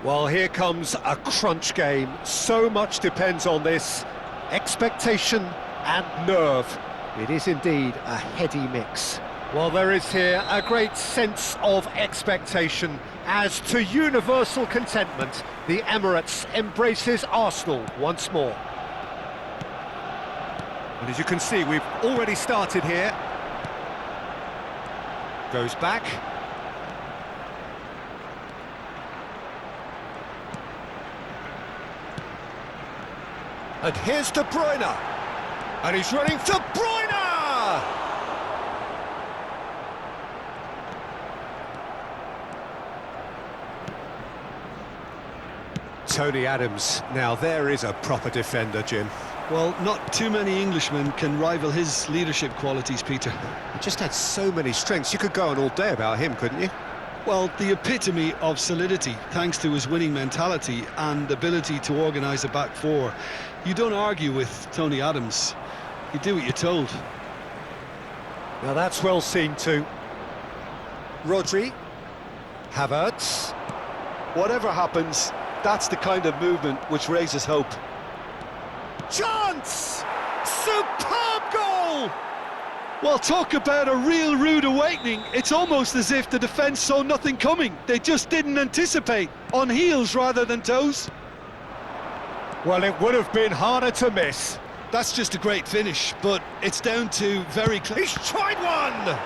Well, here comes a crunch game. So much depends on this. Expectation and nerve. It is indeed a heady mix. Well, there is here a great sense of expectation. As to universal contentment, the Emirates embraces Arsenal once more. And as you can see, we've already started here. Goes back. And here's De Bruyne. And he's running De Bruyne! Tony Adams. Now there is a proper defender, Jim. Well, not too many Englishmen can rival his leadership qualities, Peter. He just had so many strengths. You could go on all day about him, couldn't you? Well, the epitome of solidity, thanks to his winning mentality and ability to organise a back four. You don't argue with Tony Adams. You do what you're told. Now that's well seen too. Rodri. Havertz. Whatever happens, that's the kind of movement which raises hope. Chance! Superb goal! Well, talk about a real rude awakening. It's almost as if the defence saw nothing coming. They just didn't anticipate. On heels rather than toes. Well, it would have been harder to miss. That's just a great finish, but it's down to very clear. He's tried one!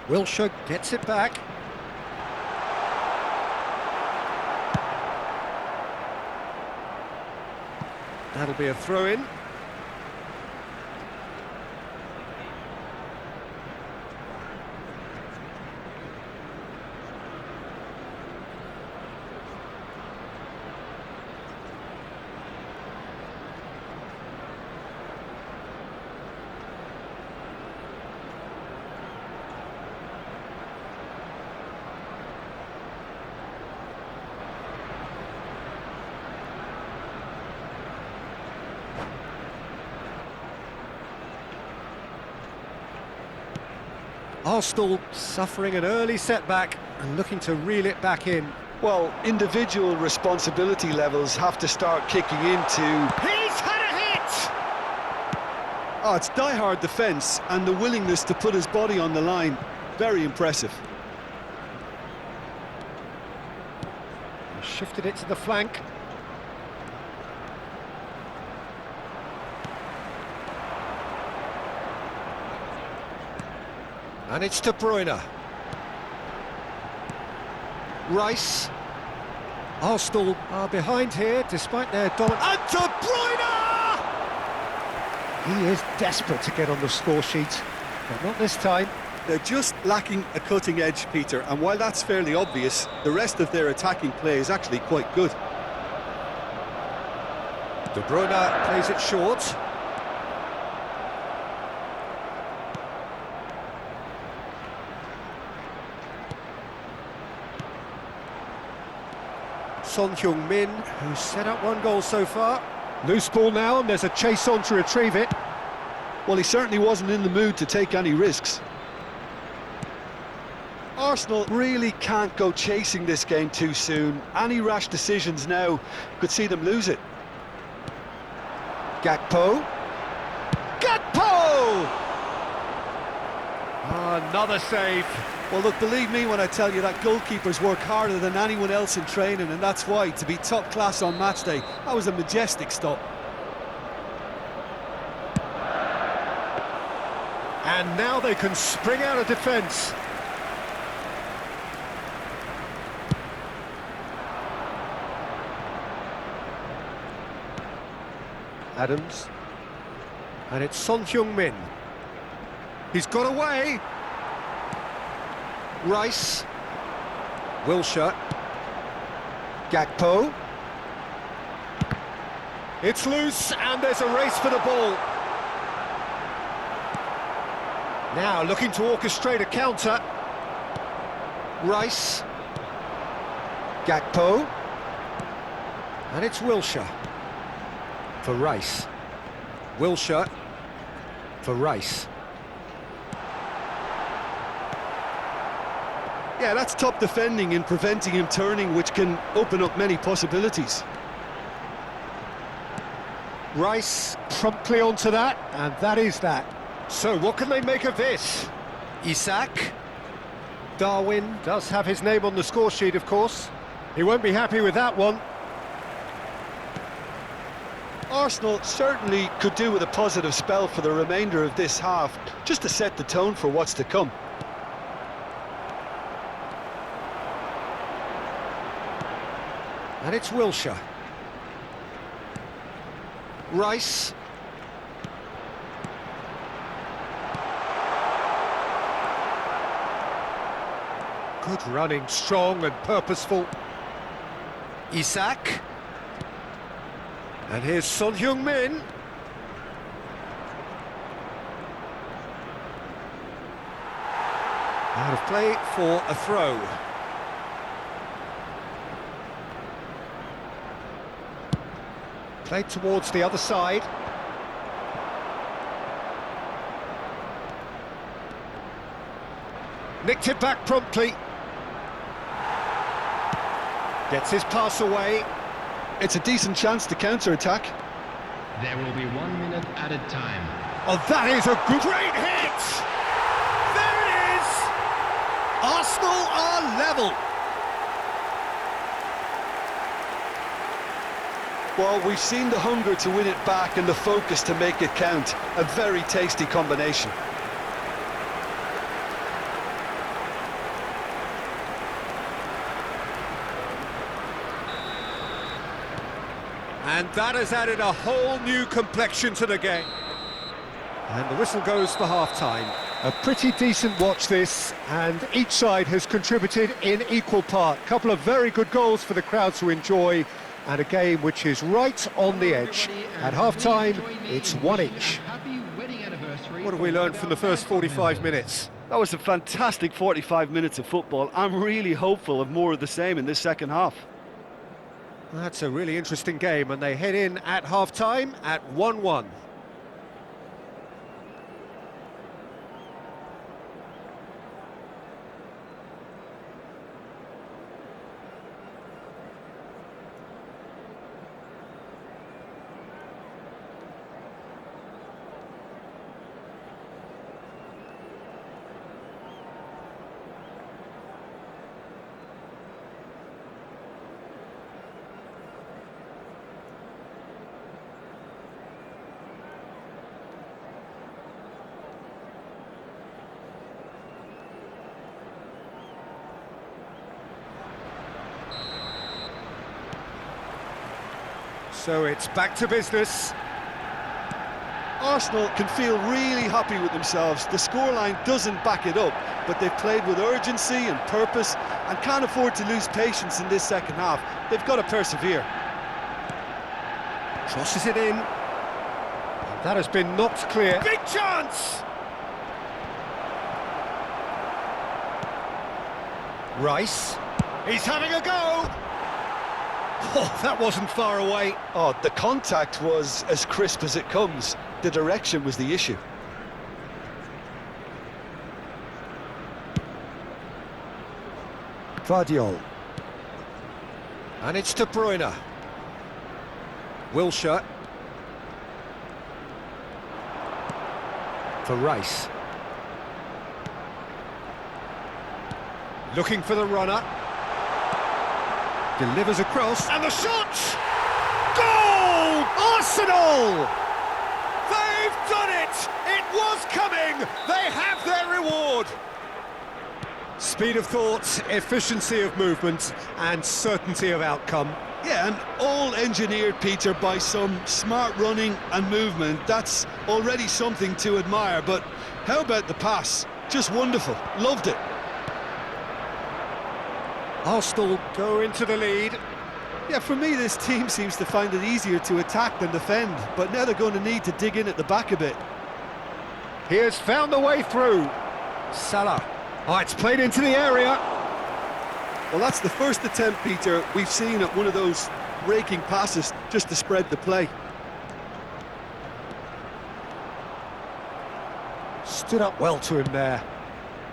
Wilshere gets it back. That'll be a throw-in. Arsenal suffering an early setback and looking to reel it back in. Well, individual responsibility levels have to start kicking into... He's had a hit! Oh, it's die-hard defence and the willingness to put his body on the line. Very impressive. He shifted it to the flank. And it's De Bruyne. Rice. Arsenal are behind here, despite their dominance. And De Bruyne! He is desperate to get on the score sheet, but not this time. They're just lacking a cutting edge, Peter, and while that's fairly obvious, the rest of their attacking play is actually quite good. De Bruyne plays it short. Son Heung-min, who's set up one goal so far. Loose ball now, and there's a chase on to retrieve it. Well, he certainly wasn't in the mood to take any risks. Arsenal really can't go chasing this game too soon. Any rash decisions now could see them lose it. Gakpo. Gakpo! Another save. Well, look, believe me when I tell you that goalkeepers work harder than anyone else in training, and that's why, to be top class on match day, that was a majestic stop. And now they can spring out of defence. Adams. And it's Son Heung-min. He's got away. Rice. Wilshere. Gakpo. It's loose, and there's a race for the ball. Now looking to orchestrate a counter. Rice. Gakpo. And it's Wilshere. For Rice. Wilshere. For Rice. Yeah, that's top defending and preventing him turning, which can open up many possibilities. Rice promptly onto that, and that is that. So what can they make of this? Isak. Darwin does have his name on the score sheet, of course. He won't be happy with that one. Arsenal certainly could do with a positive spell for the remainder of this half, just to set the tone for what's to come. And it's Wilshere. Rice. Good running, strong and purposeful. Isak. And here's Son Heung-min. Out of play for a throw. Played towards the other side. Nicked it back promptly. Gets his pass away. It's a decent chance to counter-attack. There will be 1 minute added time. Oh, that is a great hit! There it is! Arsenal are level. Well, we've seen the hunger to win it back and the focus to make it count. A very tasty combination. And that has added a whole new complexion to the game. And the whistle goes for half-time. A pretty decent watch this, and each side has contributed in equal part. Couple of very good goals for the crowd to enjoy, and a game which is right on the edge. At half-time, it's one each. What have we learned from the first 45 minutes? That was a fantastic 45 minutes of football. I'm really hopeful of more of the same in this second half. That's a really interesting game, and they head in at half-time at 1-1. So it's back to business. Arsenal can feel really happy with themselves. The scoreline doesn't back it up, but they've played with urgency and purpose and can't afford to lose patience in this second half. They've got to persevere. Crosses it in. And that has been knocked clear. Big chance! Rice. He's having a go! Oh, that wasn't far away. Oh, the contact was as crisp as it comes. The direction was the issue. Guardiola. And it's De Bruyne. Wilshere. For Rice. Looking for the runner. Delivers across, and the shot! Goal! Arsenal! They've done it! It was coming! They have their reward! Speed of thought, efficiency of movement, and certainty of outcome. Yeah, and all engineered, Peter, by some smart running and movement. That's already something to admire, but how about the pass? Just wonderful. Loved it. Arsenal go into the lead. Yeah, for me, this team seems to find it easier to attack than defend, but now they're going to need to dig in at the back a bit. He has found the way through. Salah. Oh, it's played into the area. Well, that's the first attempt, Peter, we've seen at one of those raking passes just to spread the play. Stood up well to him there.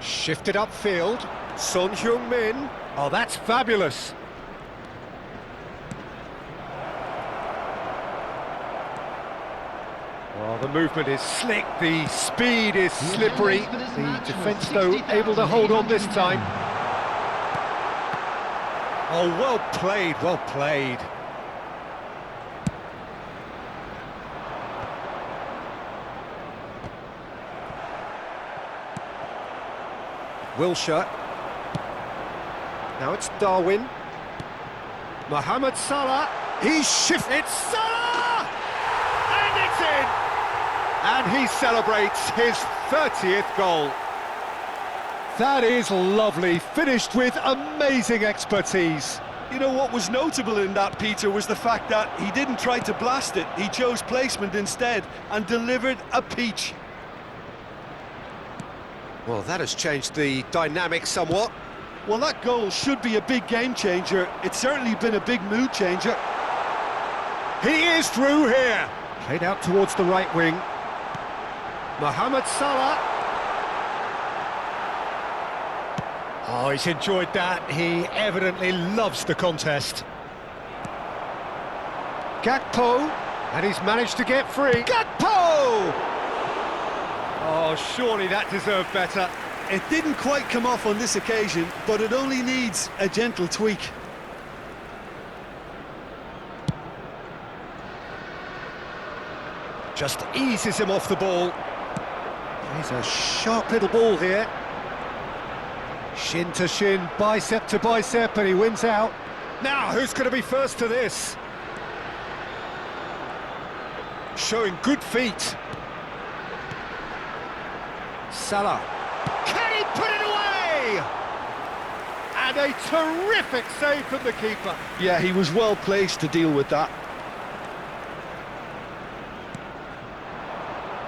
Shifted upfield. Son Heung-min. Oh, that's fabulous. Well, the movement is slick, the speed is slippery. The defence, though, able to hold on this time. Oh, well played, well played. Wilshere. Now it's Darwin. Mohamed Salah. He's shifted. It's Salah! And it's in! And he celebrates his 30th goal. That is lovely, finished with amazing expertise. You know what was notable in that, Peter, was the fact that he didn't try to blast it. He chose placement instead and delivered a peach. Well, that has changed the dynamic somewhat. Well, that goal should be a big game changer. It's certainly been a big mood changer. He is through here. Played out towards the right wing. Mohamed Salah. Oh, he's enjoyed that. He evidently loves the contest. Gakpo, and he's managed to get free. Gakpo! Oh, surely that deserved better. It didn't quite come off on this occasion, but it only needs a gentle tweak. Just eases him off the ball. He's a sharp little ball here. Shin to shin, bicep to bicep, and he wins out. Now, who's going to be first to this? Showing good feet. Salah. Can he put it away? And a terrific save from the keeper. Yeah, he was well placed to deal with that.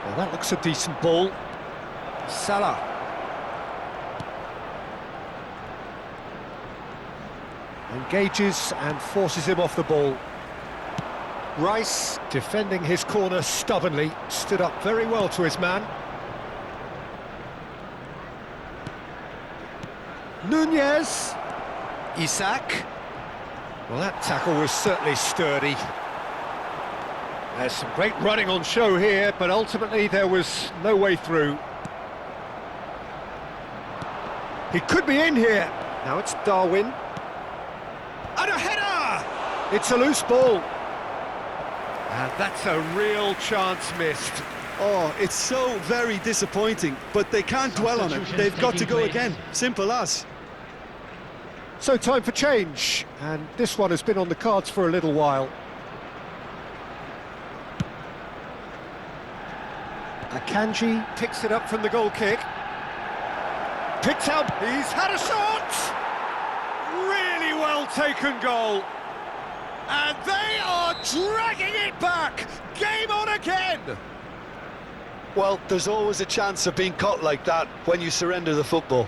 Well, that looks a decent ball. Salah. Engages and forces him off the ball. Rice, defending his corner stubbornly, stood up very well to his man. Nunez. Isak. Well, that tackle was certainly sturdy. There's some great running on show here, but ultimately there was no way through. He could be in here. Now it's Darwin. And a header! It's a loose ball. And that's a real chance missed. Oh, it's so very disappointing, but they can't dwell on it. They've got to go again. Simple as. So time for change, and this one has been on the cards for a little while. Akanji picks it up from the goal kick. Picks out, he's had a shot! Really well taken goal. And they are dragging it back! Game on again! Well, there's always a chance of being caught like that when you surrender the football.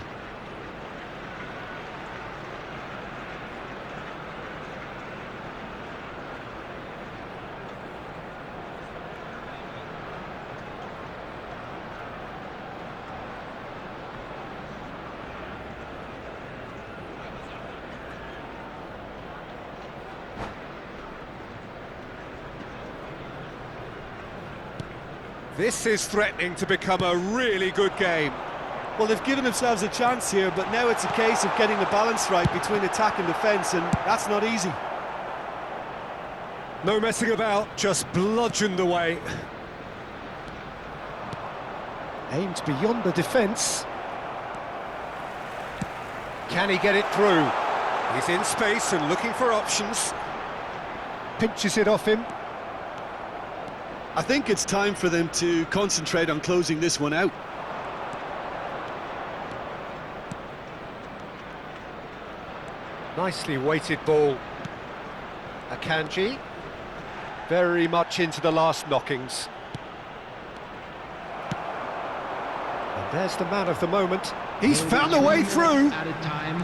This is threatening to become a really good game. Well, they've given themselves a chance here, but now it's a case of getting the balance right between attack and defence, and that's not easy. No messing about, just bludgeoned away. Aimed beyond the defence. Can he get it through? He's in space and looking for options. Pinches it off him. I think it's time for them to concentrate on closing this one out. Nicely weighted ball. Akanji. Very much into the last knockings. And there's the man of the moment. He's found a way through. Added time.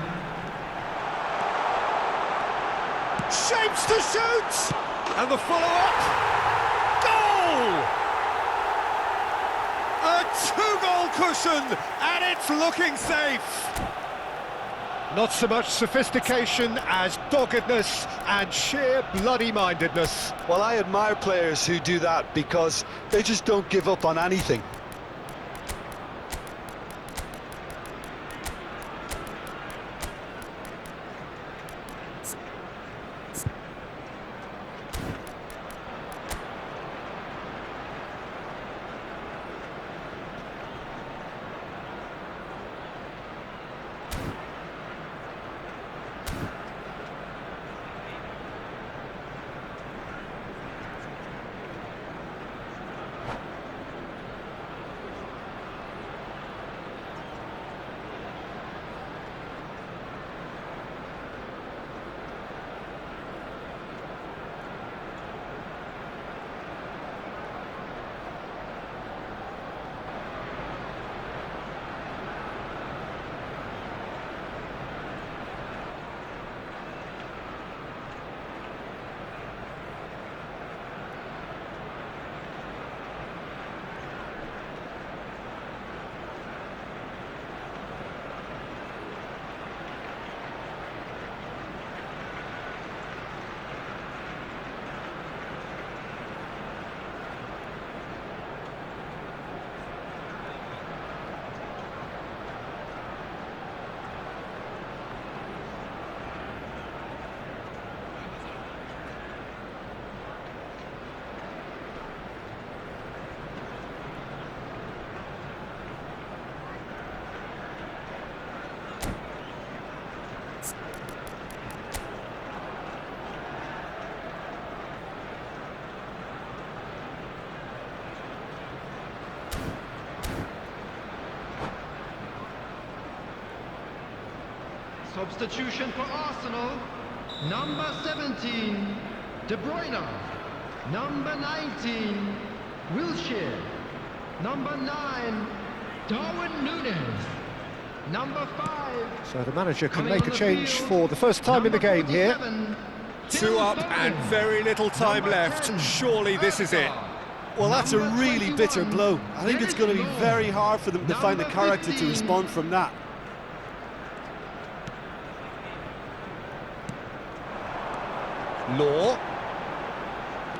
Shapes to shoot! And the follow-up. Goal! A two-goal cushion, and it's looking safe. Not so much sophistication as doggedness and sheer bloody-mindedness. Well, I admire players who do that because they just don't give up on anything. Substitution for Arsenal. Number 17, De Bruyne. Number 19, Wilshere. Number 9, Darwin Núñez. Number 5. So the manager can coming make on a the change field, for the first time in the number game here. 47, Two up Phil and Foden. very little time Number left. 10, Surely this is it. Odegaard. Well, that's a Number really bitter 21, blow. I think it's going to be Dennis very Law. hard for them to find the Number character to 15, respond from that. Law.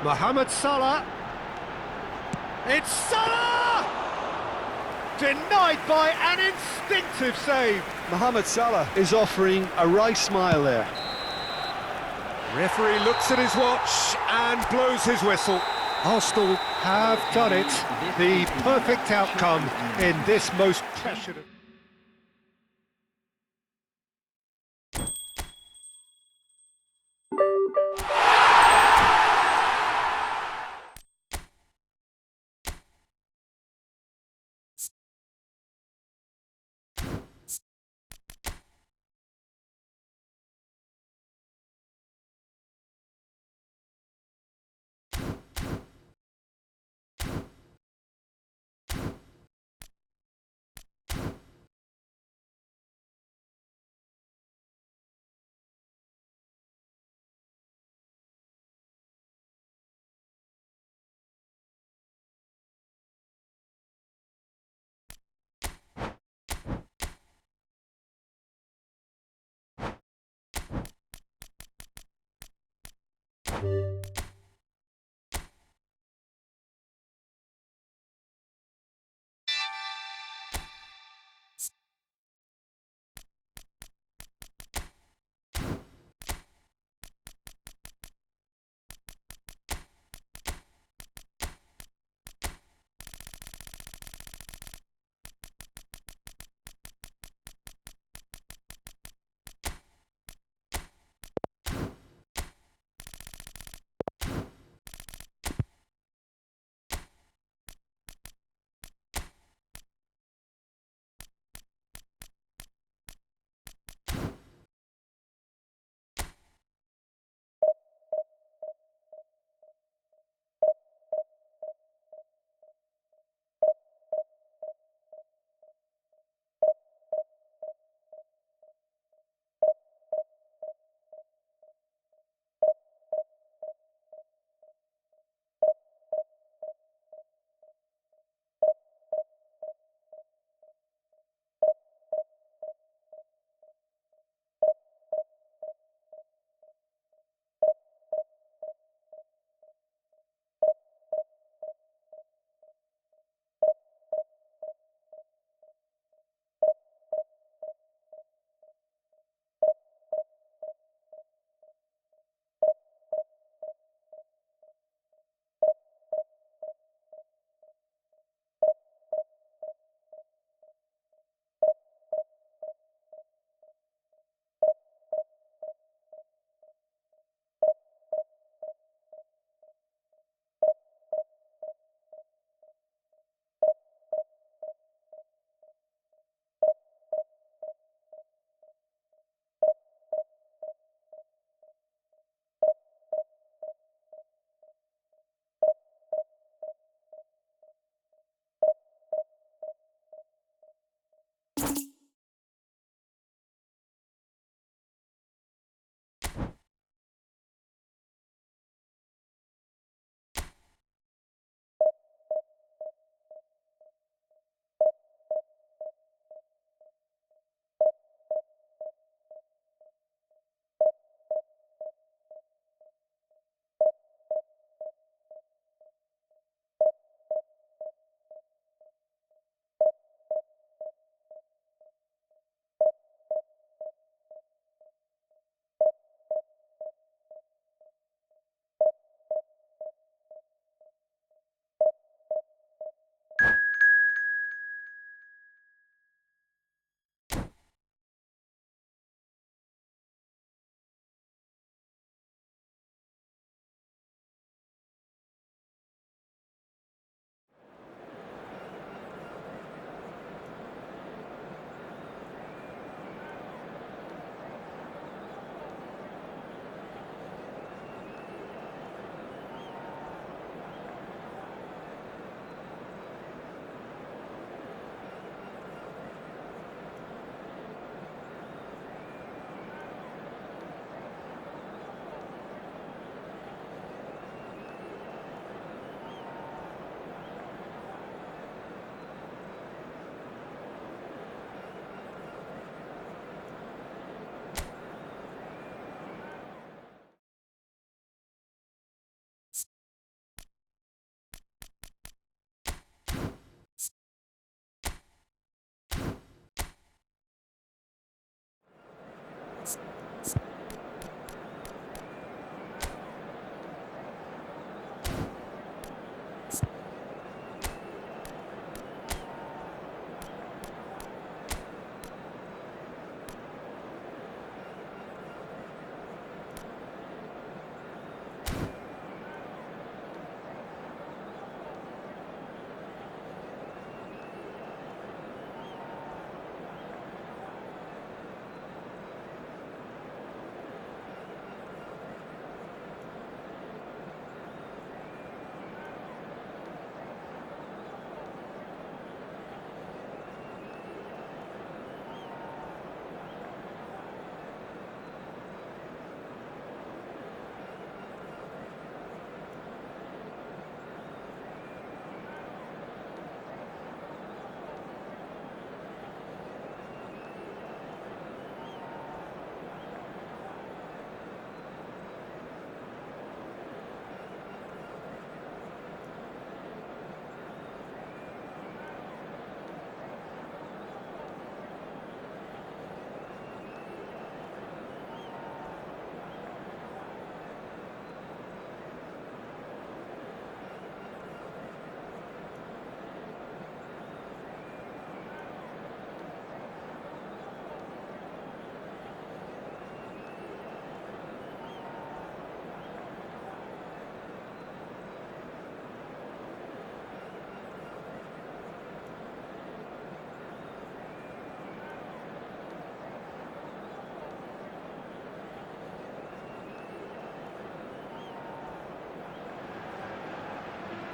Mohamed Salah. It's Salah! Denied by an instinctive save. Mohamed Salah is offering a wry smile there. Referee looks at his watch and blows his whistle. Arsenal have done it. The perfect outcome in this most pressured...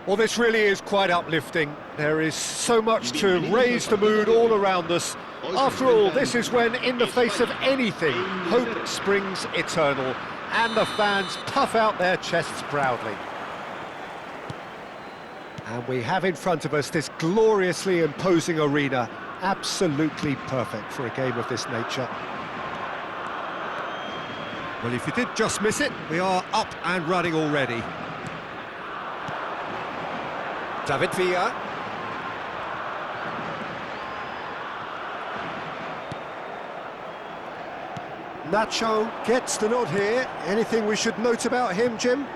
Well, this really is quite uplifting. There is so much to raise the mood all around us. After all, this is when, in the face of anything, hope springs eternal, and the fans puff out their chests proudly. And we have in front of us this gloriously imposing arena, absolutely perfect for a game of this nature. Well, if you did just miss it, we are up and running already. David Villa. Nacho gets the nod here. Anything we should note about him, Jim?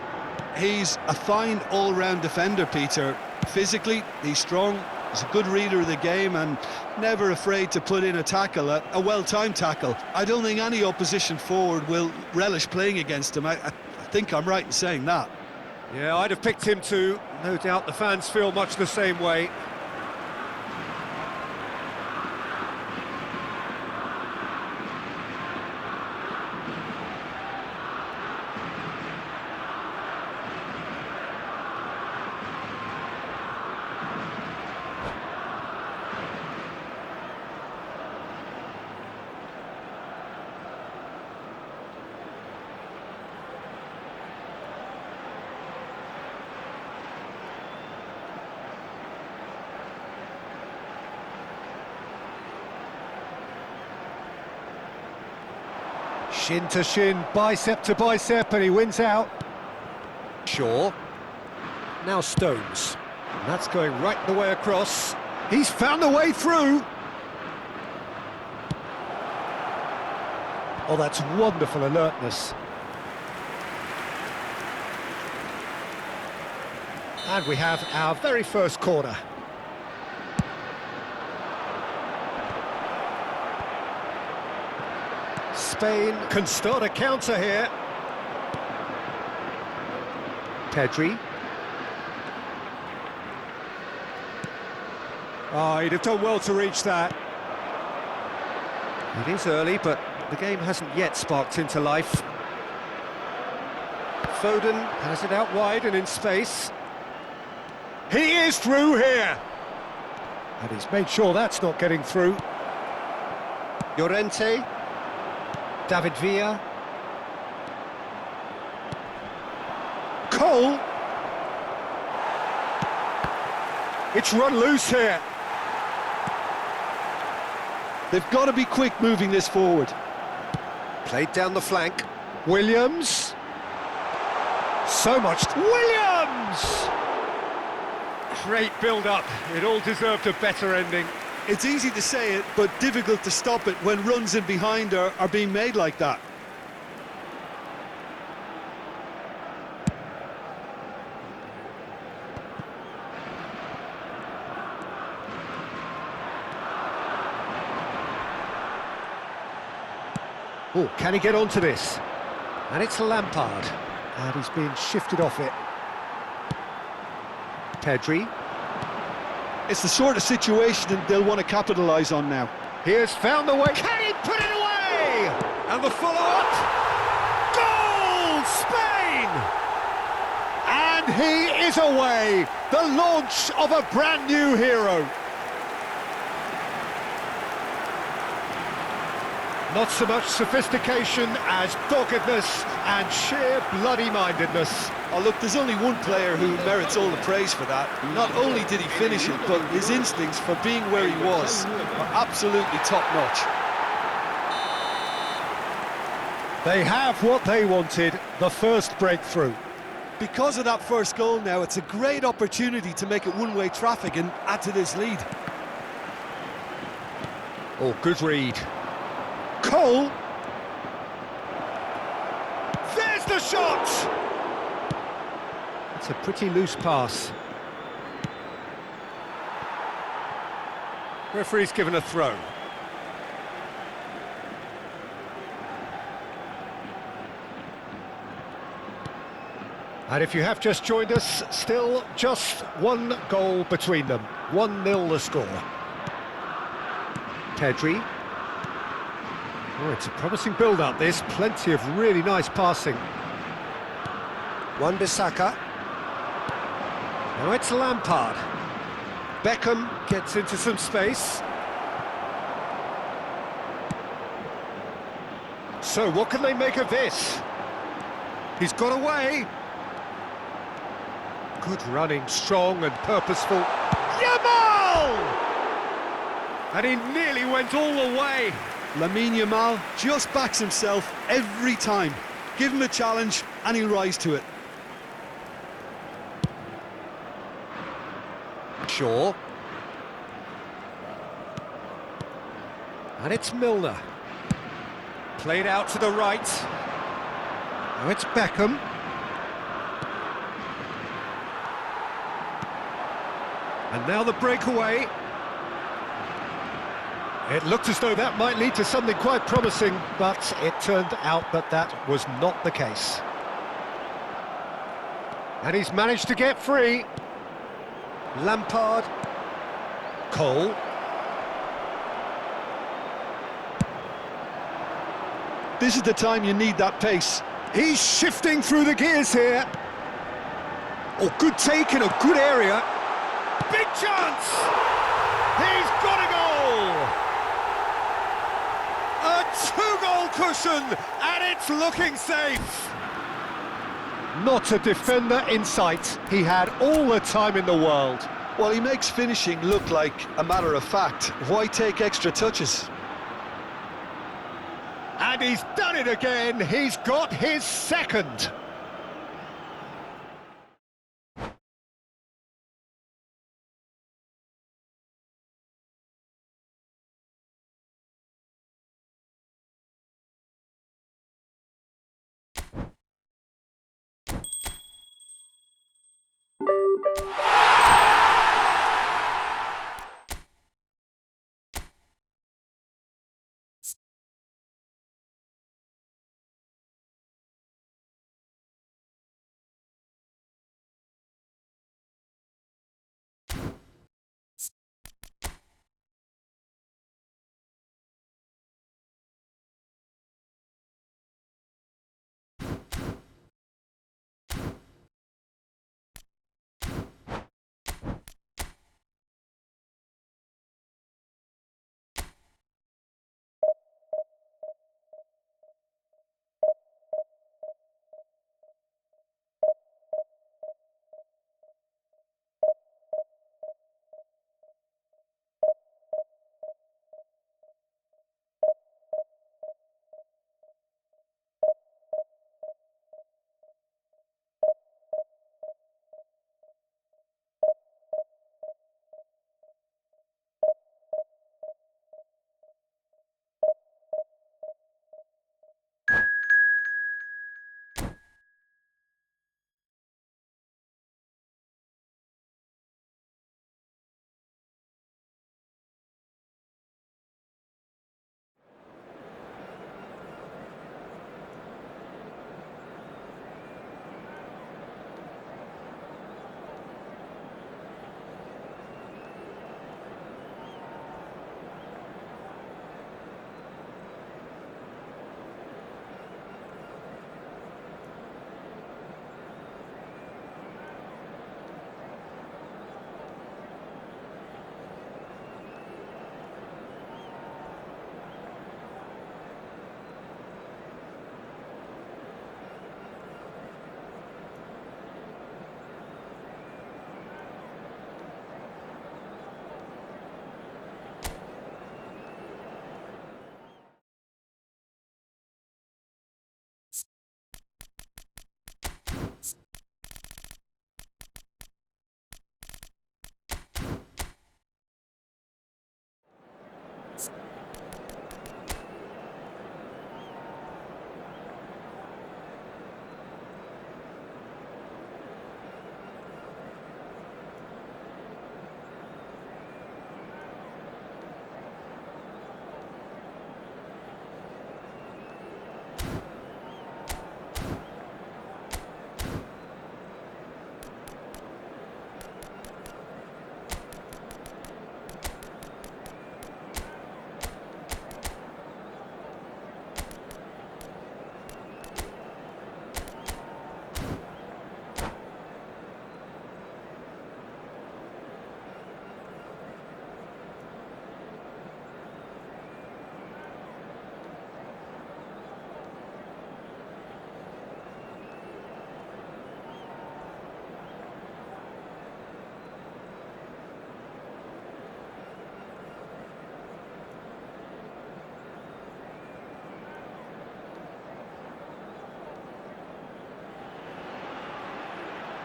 He's a fine all-round defender, Peter. Physically, he's strong, he's a good reader of the game and never afraid to put in a tackle, a well-timed tackle. I don't think any opposition forward will relish playing against him. I think I'm right in saying that. Yeah, I'd have picked him too. No doubt the fans feel much the same way. Shin to shin, bicep to bicep, and he wins out. Shaw. Now Stones. And that's going right the way across. He's found the way through. Oh, that's wonderful alertness. And we have our very first corner. Spain can start a counter here. Pedri. Oh, he'd have done well to reach that. It is early, but the game hasn't yet sparked into life. Foden has it out wide and in space. He is through here! And he's made sure that's not getting through. Llorente. David Villa. Cole. It's run loose here. They've got to be quick moving this forward. Played down the flank. Williams. So much. Williams! Great build-up. It all deserved a better ending. It's easy to say it, but difficult to stop it when runs in behind are being made like that. Oh, can he get onto this? And it's Lampard. And he's being shifted off it. Pedri. It's the sort of situation that they'll want to capitalise on now. He has found the way. Can he put it away? And the follow-up. Goal! Spain! And he is away. The launch of a brand new hero. Not so much sophistication as doggedness and sheer bloody-mindedness. Oh, look, there's only one player who merits all the praise for that. Not only did he finish it, but his instincts for being where he was are absolutely top-notch. They have what they wanted, the first breakthrough. Because of that first goal now, it's a great opportunity to make it one-way traffic and add to this lead. Oh, good read. Cole. There's the shot! It's a pretty loose pass. Referee's given a throw. And if you have just joined us, still just one goal between them. 1-0 the score. Pedri. Oh, it's a promising build-up, this. Plenty of really nice passing. Wan-Bissaka. Now it's Lampard. Beckham gets into some space. So what can they make of this? He's got away. Good running, strong and purposeful. Yamal! And he nearly went all the way. Lamine Yamal just backs himself every time. Give him a challenge and he'll rise to it. Shaw. And it's Milner. Played out to the right. Now it's Beckham. And now the breakaway. It looked as though that might lead to something quite promising, but it turned out that that was not the case. And he's managed to get free. Lampard. Cole. This is the time you need that pace. He's shifting through the gears here. Oh, good take in a good area. Big chance! He's got a goal! A two-goal cushion, and it's looking safe. Not a defender in sight. He had all the time in the world. Well, he makes finishing look like a matter of fact. Why take extra touches? And he's done it again. He's got his second.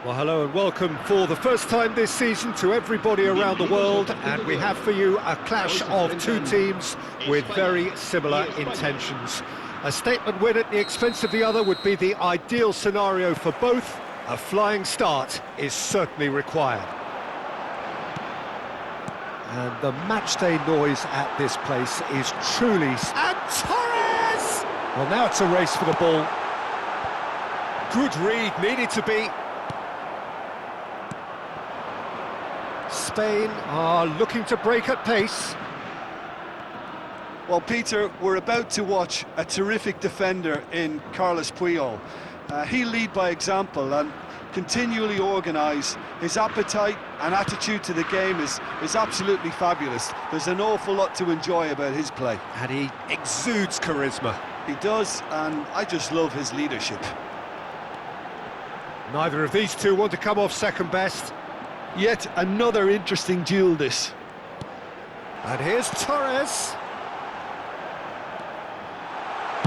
Well, hello and welcome for the first time this season to everybody around the world, and we have for you a clash of two teams with very similar intentions. A statement win at the expense of the other would be the ideal scenario for both. A flying start is certainly required. And the matchday noise at this place is truly... And Torres! Well, now it's a race for the ball. Good read, needed to be. Spain are looking to break at pace. Well, Peter, we're about to watch a terrific defender in Carlos Puyol. He'll lead by example and continually organise. His appetite and attitude to the game is absolutely fabulous. There's an awful lot to enjoy about his play. And he exudes charisma. He does, and I just love his leadership. Neither of these two want to come off second best. Yet another interesting duel, this. And here's Torres.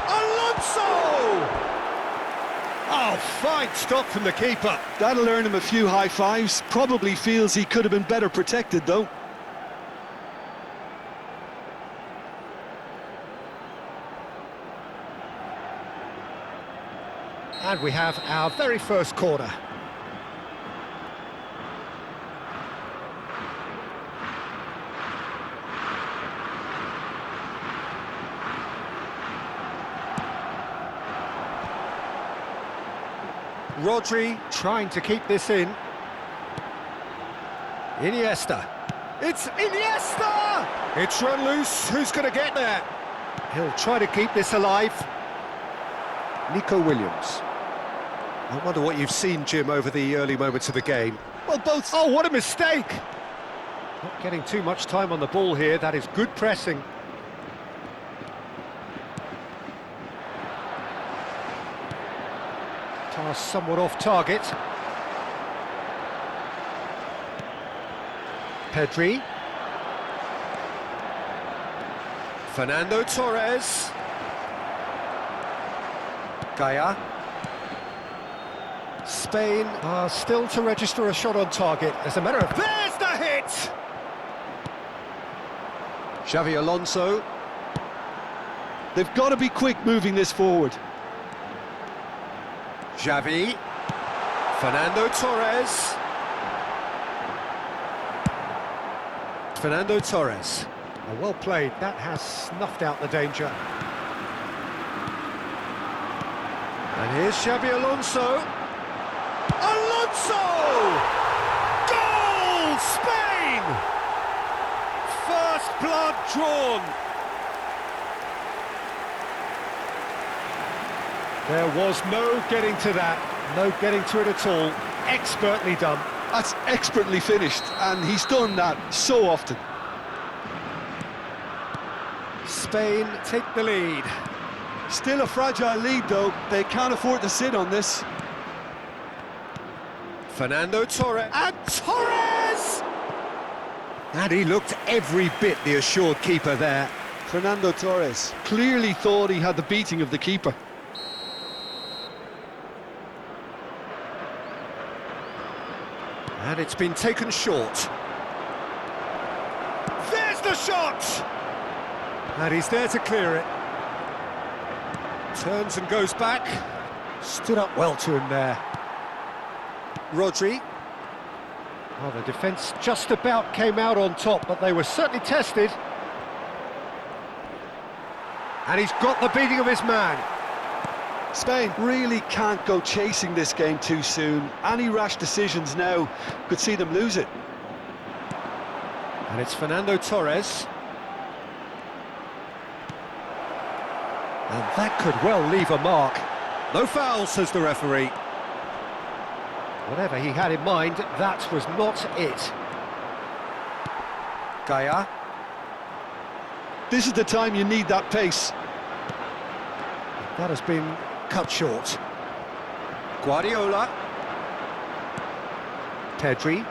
Alonso! Oh, fine stop from the keeper. That'll earn him a few high fives. Probably feels he could have been better protected, though. And we have our very first corner. Rodri trying to keep this in. Iniesta. It's Iniesta! It's run loose. Who's going to get there? He'll try to keep this alive. Nico Williams. I wonder what you've seen, Jim, over the early moments of the game. Well, both... Oh, what a mistake! Not getting too much time on the ball here. That is good pressing. Pass somewhat off target. Pedri. Fernando Torres. Gaia. Spain are still to register a shot on target. As a matter of... There's the hit! Xavi Alonso. They've got to be quick moving this forward. Xavi. Fernando Torres. Fernando Torres. Oh, well played. That has snuffed out the danger. And here's Xavi Alonso. Alonso! Goal! Spain! First blood drawn. There was no getting to that, no getting to it at all. Expertly done. That's expertly finished, and he's done that so often. Spain take the lead. Still a fragile lead, though. They can't afford to sit on this. Fernando Torres. And Torres! And he looked every bit the assured keeper there. Fernando Torres clearly thought he had the beating of the keeper. And it's been taken short. There's the shot! And he's there to clear it. Turns and goes back. Stood up well to him there. Rodri. Well, the defence just about came out on top, but they were certainly tested. And he's got the beating of his man. Spain really can't go chasing this game too soon. Any rash decisions now could see them lose it. And it's Fernando Torres. And that could well leave a mark. No foul, says the referee. Whatever he had in mind, that was not it. Gaia. This is the time you need that pace. That has been cut short. Guardiola. Pedri.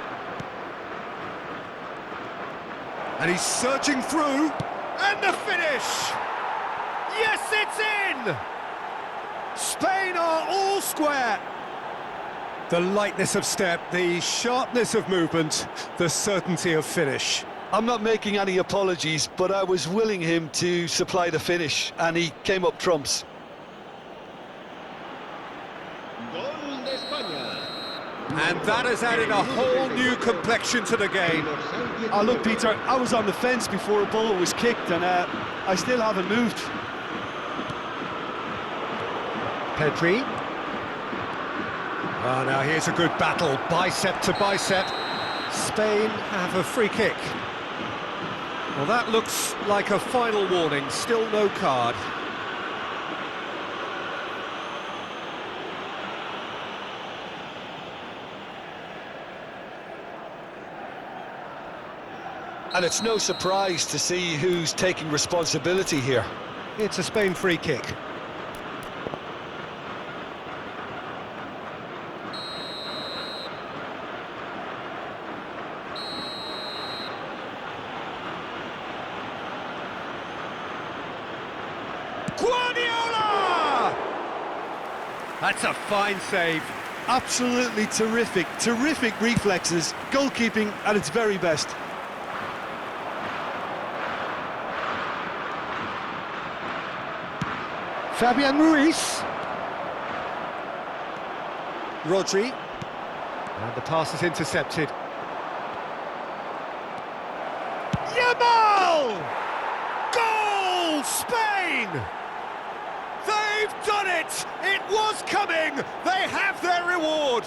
And he's searching through. And the finish! Yes, it's in! Spain are all square. The lightness of step, the sharpness of movement, the certainty of finish. I'm not making any apologies, but I was willing him to supply the finish, and he came up trumps. Gol de España. And that has added a whole new complexion to the game. Look, Peter, I was on the fence before a ball was kicked, and I still haven't moved. Pedri. Oh, now here's a good battle, bicep to bicep. Spain have a free kick. Well, that looks like a final warning, still no card. And it's no surprise to see who's taking responsibility here. It's a Spain free kick. Guardiola! That's a fine save. Absolutely terrific, terrific reflexes, goalkeeping at its very best. Fabian Ruiz. Rodri. And the pass is intercepted. Yamal! Goal! Spain! They've done it! It was coming! They have their reward!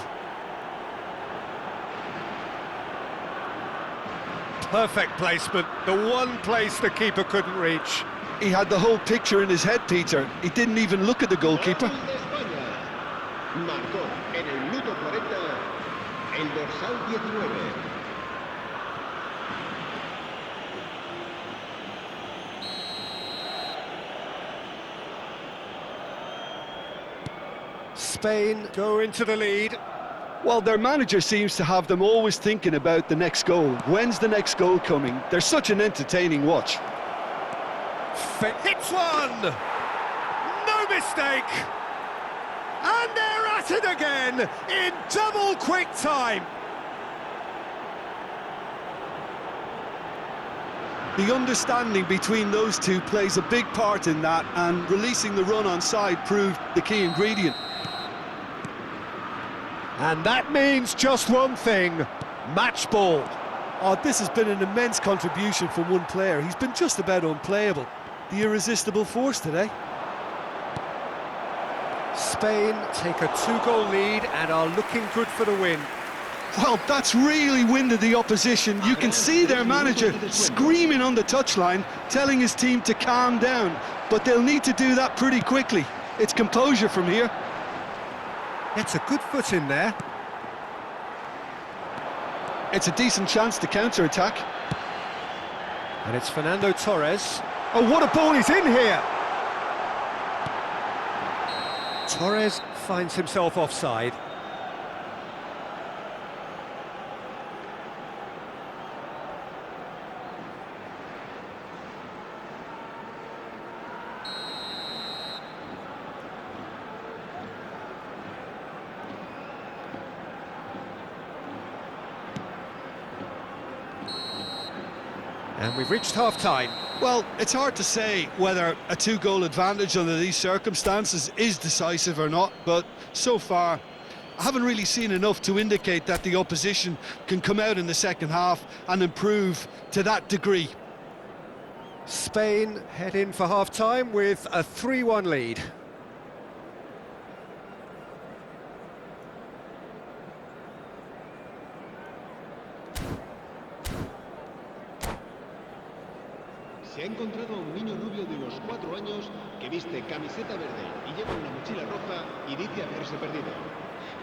Perfect placement, the one place the keeper couldn't reach. He had the whole picture in his head, Peter. He didn't even look at the goalkeeper. Gol de España. Marcó en el minuto 40 el dorsal 19. Spain go into the lead. Well, their manager seems to have them always thinking about the next goal. When's the next goal coming? They're such an entertaining watch. Hits one! No mistake! And they're at it again in double quick time. The understanding between those two plays a big part in that, and releasing the run on side proved the key ingredient. And that means just one thing, match ball. Oh, this has been an immense contribution from one player. He's been just about unplayable. The irresistible force today. Spain take a two-goal lead and are looking good for the win. Well, that's really winded the opposition. You can see their manager screaming on the touchline, telling his team to calm down. But they'll need to do that pretty quickly. It's composure from here. It's a good foot in there. It's a decent chance to counter-attack. And it's Fernando Torres. Oh, what a ball is in here! Torres finds himself offside. And we've reached half-time. Well, it's hard to say whether a two-goal advantage under these circumstances is decisive or not, but so far I haven't really seen enough to indicate that the opposition can come out in the second half and improve to that degree. Spain head in for half-time with a 3-1 lead. Se ha encontrado a un niño rubio de unos 4 años que viste camiseta verde y lleva una mochila roja y dice haberse perdido.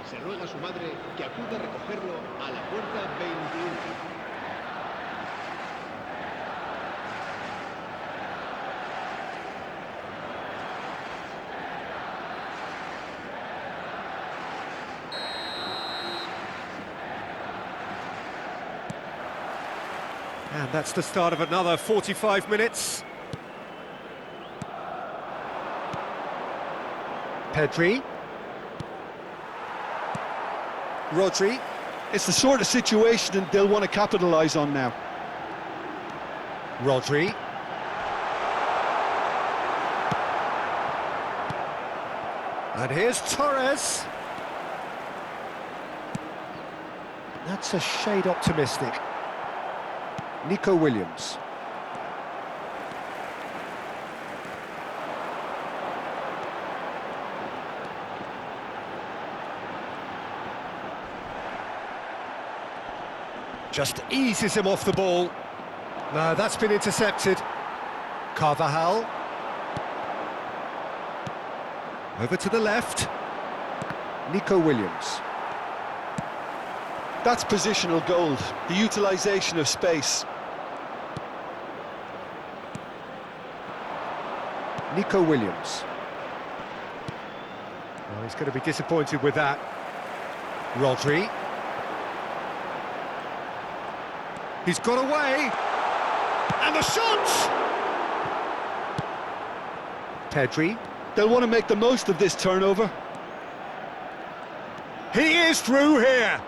Se ruega a su madre que acuda a recogerlo a la puerta 21. And that's the start of another 45 minutes. Pedri. Rodri. It's the sort of situation they'll want to capitalise on now. Rodri. And here's Torres. That's a shade optimistic. Nico Williams. Just eases him off the ball. No, that's been intercepted. Carvajal. Over to the left. Nico Williams. That's positional gold, the utilisation of space. Nico Williams. Oh, he's going to be disappointed with that. Rodri. He's got away. And the shot! Pedri. They'll want to make the most of this turnover. He is through here.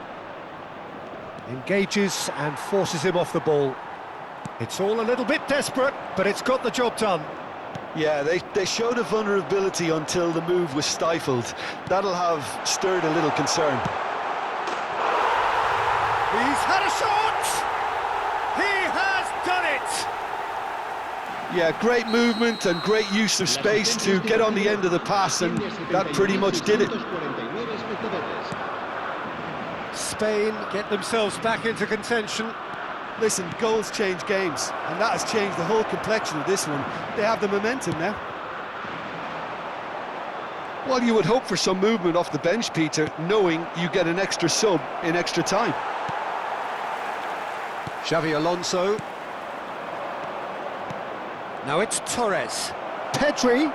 Engages and forces him off the ball. It's all a little bit desperate, but it's got the job done. Yeah, they showed a vulnerability until the move was stifled. That'll have stirred a little concern. He's had a shot! He has done it! Yeah, great movement and great use of space to get on the end of the pass, and that pretty much did it. Spain get themselves back into contention. Listen, goals change games, and that has changed the whole complexion of this one. They have the momentum now. Well, you would hope for some movement off the bench, Peter, knowing you get an extra sub in extra time. Xavi Alonso. Now it's Torres. Pedri.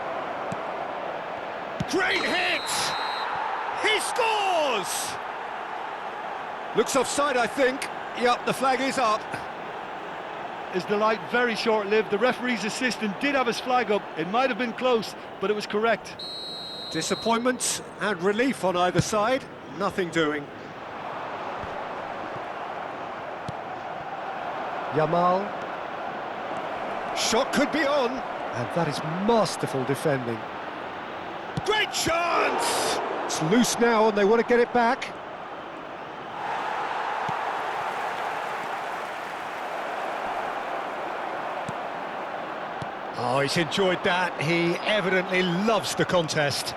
Great hit! He scores! Looks offside, I think. Yep, the flag is up. His delight very short-lived. The referee's assistant did have his flag up. It might have been close, but it was correct. Disappointment and relief on either side. Nothing doing. Yamal. Shot could be on. And that is masterful defending. Great chance! It's loose now and they want to get it back. Oh, he's enjoyed that. He evidently loves the contest.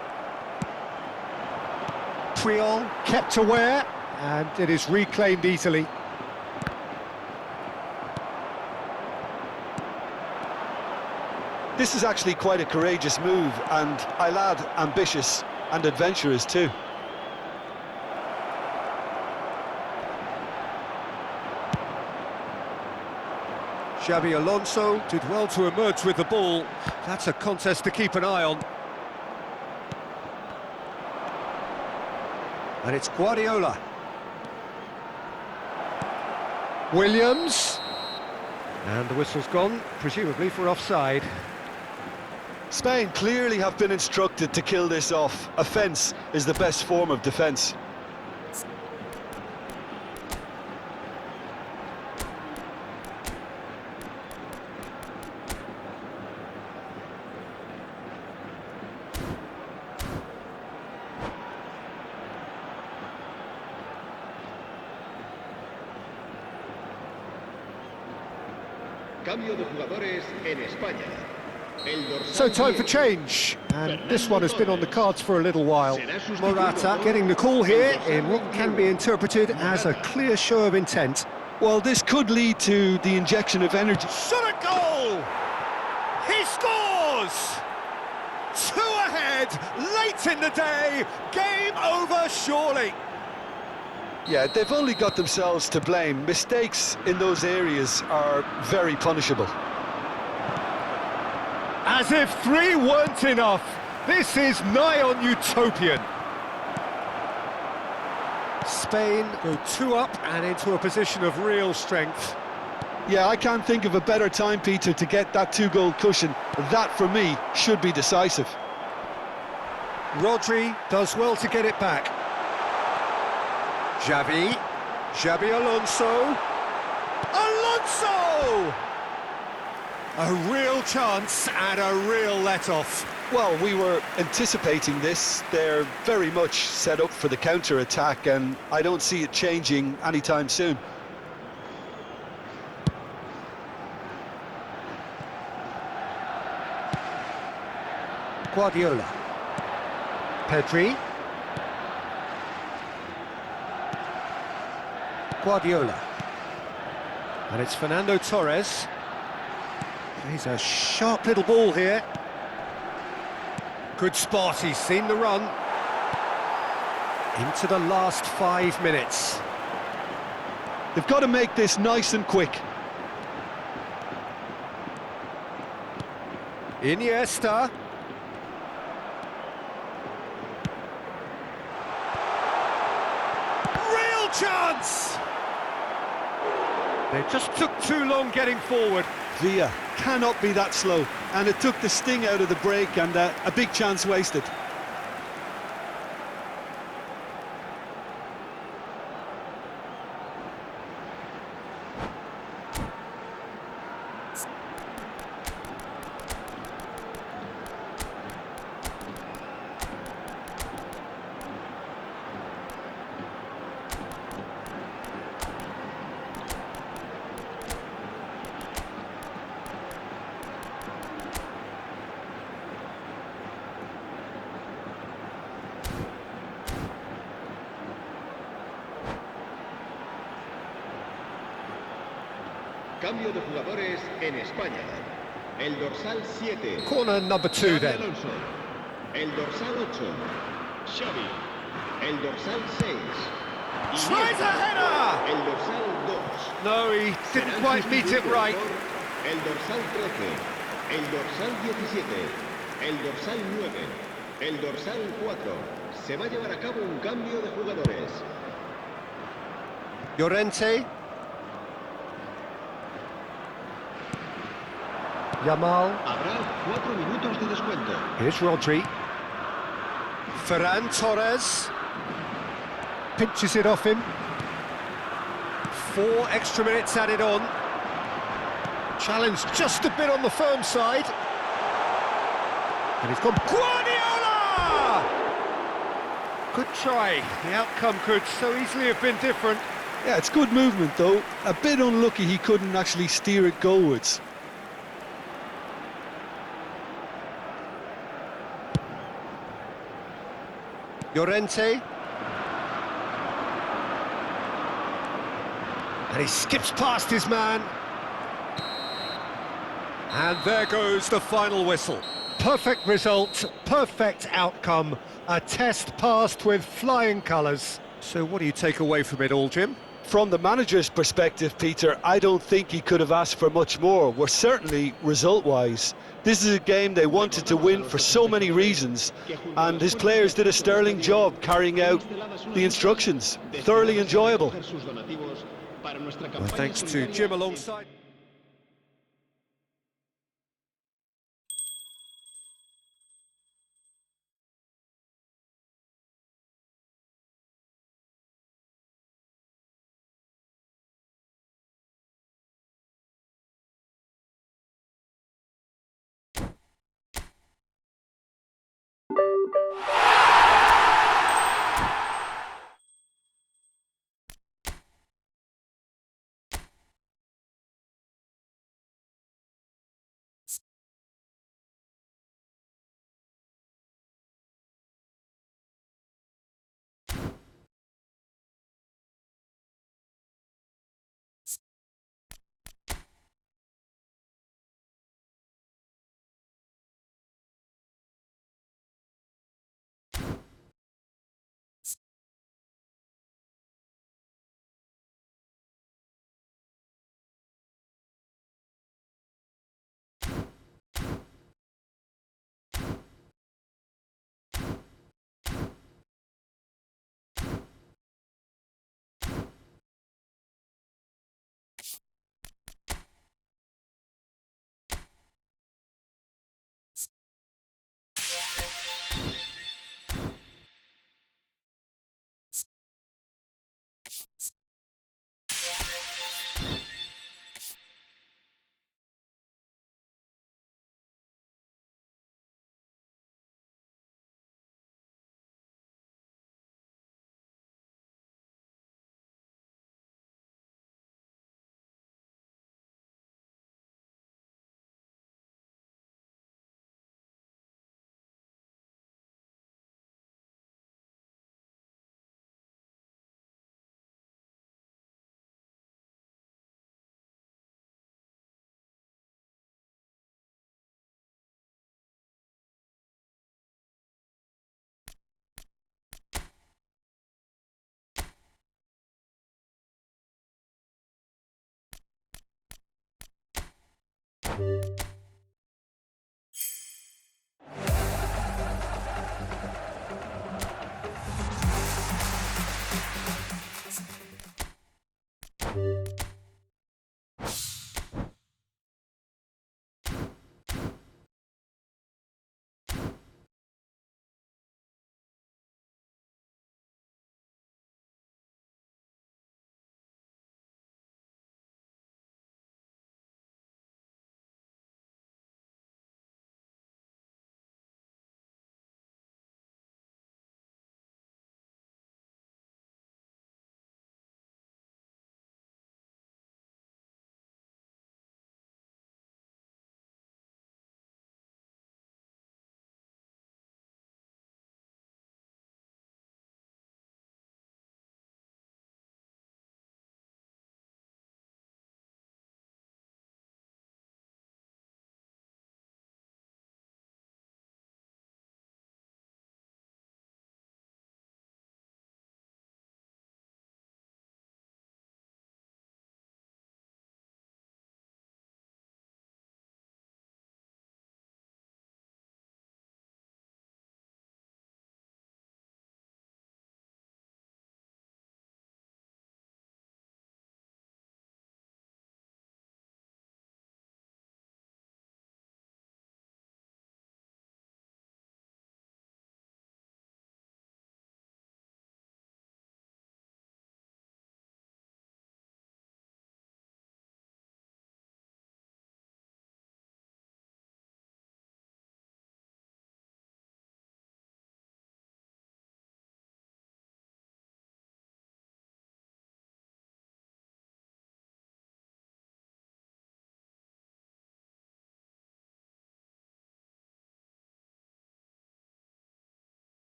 Puyol kept aware, and it is reclaimed easily. This is actually quite a courageous move, and I'll add ambitious and adventurous too. Xavi Alonso did well to emerge with the ball. That's a contest to keep an eye on. And it's Guardiola. Williams. And the whistle's gone, presumably for offside. Spain clearly have been instructed to kill this off. Offence is the best form of defence. Cambio de jugadores en España. So time for change, and this one has been on the cards for a little while. Morata getting the call here in what can be interpreted as a clear show of intent. Well, this could lead to the injection of energy. Shot a goal! He scores! 2 ahead, late in the day, game over surely. Yeah, they've only got themselves to blame. Mistakes in those areas are very punishable. As if 3 weren't enough, this is nigh on utopian. Spain go 2 up and into a position of real strength. Yeah, I can't think of a better time, Peter, to get that 2-goal cushion. That, for me, should be decisive. Rodri does well to get it back. Xabi Alonso. Alonso! A real chance and a real let-off. Well, we were anticipating this. They're very much set up for the counter-attack, and I don't see it changing anytime soon. Guardiola. Pedri. Guardiola. And it's Fernando Torres. He's a sharp little ball here. Good spot, he's seen the run. Into the last 5 minutes. They've got to make this nice and quick. Iniesta. Real chance! They just took too long getting forward. Villa cannot be that slow, and it took the sting out of the break, and a big chance wasted. Cambio de jugadores en España. El dorsal 7. Corner number 2 Xabi then. Alonso. El dorsal 8. Xavi. El dorsal 6. Tries a header! El dorsal 2. No, he didn't quite meet it right. El dorsal 13. El dorsal 17. El dorsal 9. El dorsal 4. Se va a llevar a cabo un cambio de jugadores. Llorente. Yamal. Habrá 4 minutos de descuento. Here's Rodri. Ferran Torres. Pinches it off him. 4 extra minutes added on. Challenge just a bit on the firm side. And he's gone. Guardiola! Good try. The outcome could so easily have been different. Yeah, it's good movement, though. A bit unlucky he couldn't actually steer it goalwards. Llorente. And he skips past his man. And there goes the final whistle. Perfect result, perfect outcome. A test passed with flying colours. So what do you take away from it all, Jim? From the manager's perspective, Peter, I don't think he could have asked for much more. Well, certainly result-wise. This is a game they wanted to win for so many reasons, and his players did a sterling job carrying out the instructions. Thoroughly enjoyable. Well, thanks to Jim alongside.